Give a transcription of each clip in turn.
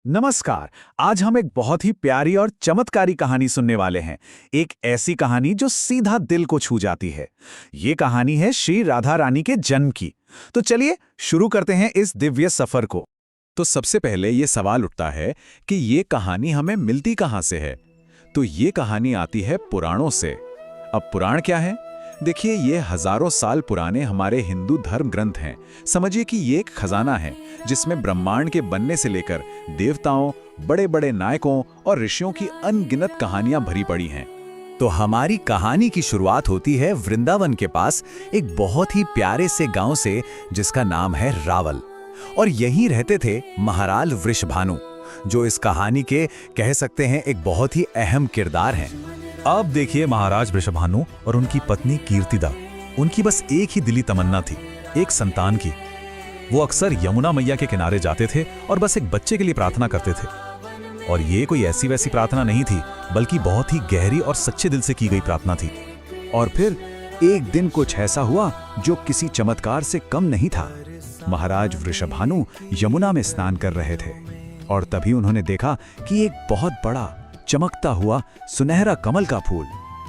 नमस्कार। आज हम एक बहुत ही प्यारी और चमत्कारी कहानी सुनने वाले हैं। एक ऐसी कहानी जो सीधा दिल को छू जाती है। ये कहानी है श्री राधा रानी के जन्म की। तो चलिए शुरू करते हैं इस दिव्य सफर को। तो सबसे पहले ये सवाल उठता है कि ये कहानी हमें मिलती कहाँ से है। तो ये कहानी आती है पुराणों से। अब पुराण क्या है? देखिए, ये हजारों साल पुराने हमारे हिंदू धर्म ग्रंथ हैं। समझिए कि ये एक खजाना है जिसमें ब्रह्मांड के बनने से लेकर देवताओं, बड़े बड़े नायकों और ऋषियों की अनगिनत कहानियां भरी पड़ी हैं। तो हमारी कहानी की शुरुआत होती है वृंदावन के पास एक बहुत ही प्यारे से गांव से जिसका नाम है रावल। और यहीं रहते थे महाराज वृषभानु, जो इस कहानी के कह सकते हैं एक बहुत ही अहम किरदार हैं। अब देखिए, महाराज वृषभानु और उनकी पत्नी कीर्तिदा, उनकी बस एक ही दिली तमन्ना थी, एक संतान की। वो अक्सर यमुना मैया के किनारे जाते थे और बस एक बच्चे के लिए प्रार्थना करते थे। और ये कोई ऐसी वैसी प्रार्थना नहीं थी, बल्कि बहुत ही गहरी और सच्चे दिल से की गई प्रार्थना थी। और फिर एक दिन कुछ ऐसा हुआ जो किसी चमत्कार से कम नहीं था। महाराज वृषभानु यमुना में स्नान कर रहे थे और तभी उन्होंने देखा कि एक बहुत बड़ा चमकता हुआ सुनहरा कमल का फूल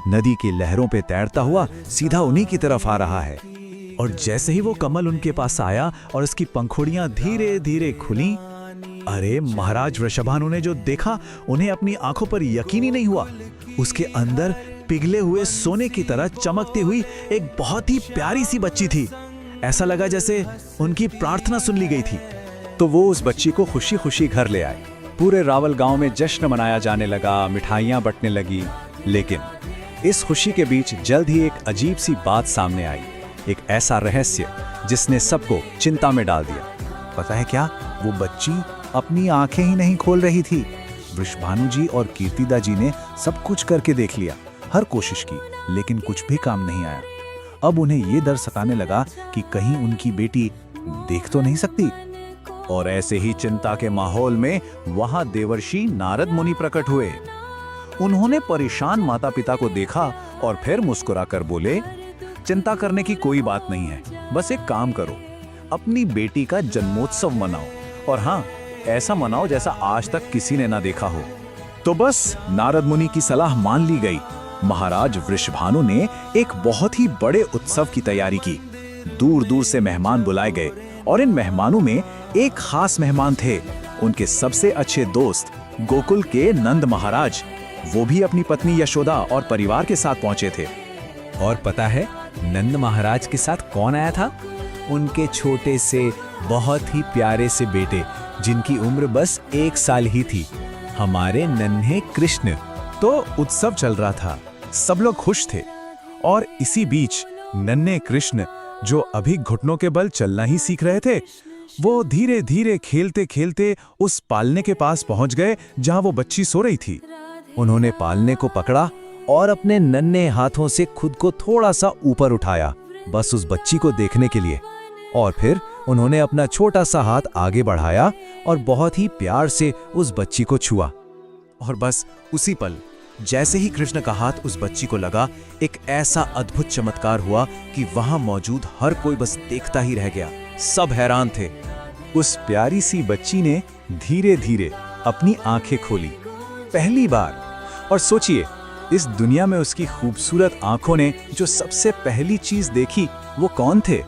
नदी की लहरों पे तैरता हुआ सीधा उन्हीं की तरफ आ रहा है। और जैसे ही वो कमल उनके पास आया और उसकी पंखुड़ियां धीरे धीरे खुली, अरे महाराज वृषभानु ने जो देखा, उन्हें अपनी आंखों पर यकीन ही नहीं हुआ। उसके अंदर पिघले हुए सोने की तरह चमकती हुई एक बहुत ही प्यारी सी बच्ची थी। ऐसा लगा जैसे उनकी प्रार्थना सुन ली गई थी। तो वो उस बच्ची को खुशी खुशी घर ले आए। पूरे रावल गांव में जश्न मनाया जाने लगा, मिठाइयां बंटने लगी। लेकिन इस खुशी के बीच जल्द ही एक अजीब सी बात सामने आई, एक ऐसा रहस्य जिसने सबको चिंता में डाल दिया। पता है क्या? वो बच्ची अपनी आंखें ही नहीं खोल रही थी। वृषभानु जी और कीर्तिदा जी ने सब कुछ करके देख लिया, हर कोशिश की, लेकिन कुछ भी काम नहीं आया। अब उन्हें ये डर सताने लगा कि कहीं उनकी बेटी देख तो नहीं सकती। और ऐसे ही चिंता के माहौल में वहां देवर्षि नारद मुनि प्रकट हुए। उन्होंने परेशान माता पिता को देखा और फिर मुस्कुराकर बोले, चिंता करने की कोई बात नहीं है, बस एक काम करो, अपनी बेटी का जन्मोत्सव मनाओ। और हाँ, ऐसा मनाओ जैसा आज तक किसी ने ना देखा हो। तो बस नारद मुनि की सलाह मान ली गई। महाराज वृषभानु ने एक बहुत ही बड़े उत्सव की तैयारी की। दूर दूर से मेहमान बुलाए गए और इन मेहमानों में एक खास मेहमान थे, उनके सबसे अच्छे दोस्त गोकुल के नंद महाराज। वो भी अपनी पत्नी यशोदा और परिवार के साथ पहुंचे थे। और पता है नंद महाराज के साथ कौन आया था? उनके छोटे से बहुत ही प्यारे से बेटे, जिनकी उम्र बस 1 साल ही थी, हमारे नन्हे कृष्ण। तो उत्सव चल रहा था, सब लोग खुश थे। और इसी बीच नन्हे कृष्ण, जो अभी घुटनों के बल चलना ही सीख रहे थे, वो धीरे धीरे खेलते खेलते उस पालने के पास पहुंच गए जहां वो बच्ची सो रही थी। उन्होंने पालने को पकड़ा और अपने नन्हे हाथों से खुद को थोड़ा सा ऊपर उठाया, बस उस बच्ची को देखने के लिए। और फिर उन्होंने अपना छोटा सा हाथ आगे बढ़ाया और बहुत ही प्यार से उस बच्ची को छुआ। और बस उसी पल जैसे ही कृष्ण का हाथ उस बच्ची को लगा, एक ऐसा अद्भुत चमत्कार हुआ कि वहां मौजूद हर कोई बस देखता ही रह गया। सब हैरान थे। उस प्यारी सी बच्ची ने धीरे धीरे अपनी आंखें खोली, पहली बार। और सोचिए, इस दुनिया में उसकी खूबसूरत आंखों ने जो सबसे पहली चीज देखी, वो कौन थे?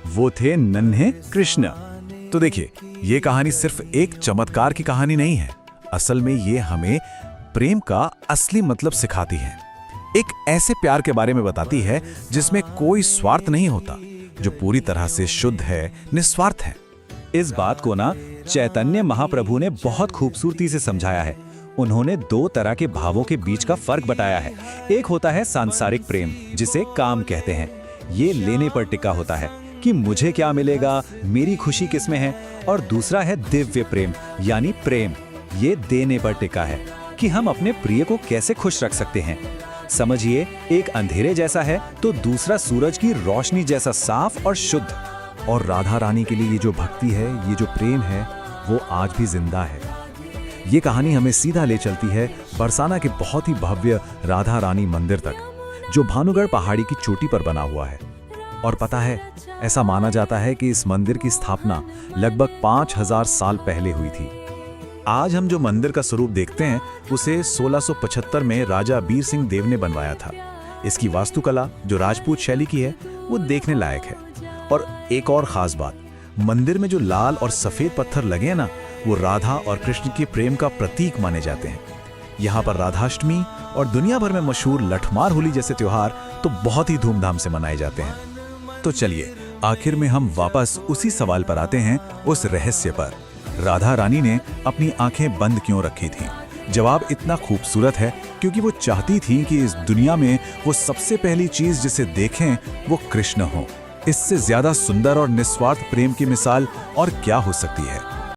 वो थे नन्हे कृष्ण। तो देखिए, ये कहानी सिर्फ एक चमत्कार की कहानी नहीं है। असल में ये हमें प्रेम का असली मतलब सिखाती है। एक ऐसे प्यार के बारे में बताती है जिसमें कोई स्वार्थ नहीं होता, जो पूरी तरह से शुद्ध है, निस्वार्थ है। इस बात को ना चैतन्य महाप्रभु ने बहुत खूबसूरती से समझाया है। उन्होंने 2 तरह के भावों के बीच का फर्क बताया है। एक होता है सांसारिक प्रेम, जिसे काम कहते हैं। ये लेने पर टिका होता है कि मुझे क्या मिलेगा, मेरी खुशी किसमें है। और दूसरा है दिव्य प्रेम, यानी प्रेम, ये देने पर टिका है कि हम अपने प्रिय को कैसे खुश रख सकते हैं। समझिए, एक अंधेरे जैसा है तो दूसरा सूरज की रोशनी जैसा साफ और शुद्ध। और राधा रानी के लिए ये जो भक्ति है, ये जो प्रेम है, वो आज भी जिंदा है। ये कहानी हमें सीधा ले चलती है बरसाना के बहुत ही भव्य राधा रानी मंदिर तक, जो भानुगढ़ पहाड़ी की चोटी पर बना हुआ है। और पता है, ऐसा माना जाता है कि इस मंदिर की स्थापना लगभग 5000 साल पहले हुई थी। आज हम जो मंदिर का स्वरूप देखते हैं उसे 1675 में राजा बीर सिंह देव ने बनवाया था। इसकी वास्तुकला जो राजपूत शैली की है वो देखने लायक है। और एक और खास बात, मंदिर में जो लाल और सफेद पत्थर लगे हैं ना, वो राधा और कृष्ण के प्रेम का प्रतीक माने जाते हैं। यहाँ पर राधाष्टमी और दुनिया भर में मशहूर लठमार होली जैसे त्योहार तो बहुत ही धूमधाम से मनाए जाते हैं। तो चलिए आखिर में हम वापस उसी सवाल पर आते हैं, उस रहस्य पर। राधा रानी ने अपनी आंखें बंद क्यों रखी थीं? जवाब इतना खूबसूरत है क्योंकि वो चाहती थी कि इस दुनिया में वो सबसे पहली चीज जिसे देखें वो कृष्ण हो। इससे ज्यादा सुंदर और निस्वार्थ प्रेम की मिसाल और क्या हो सकती है।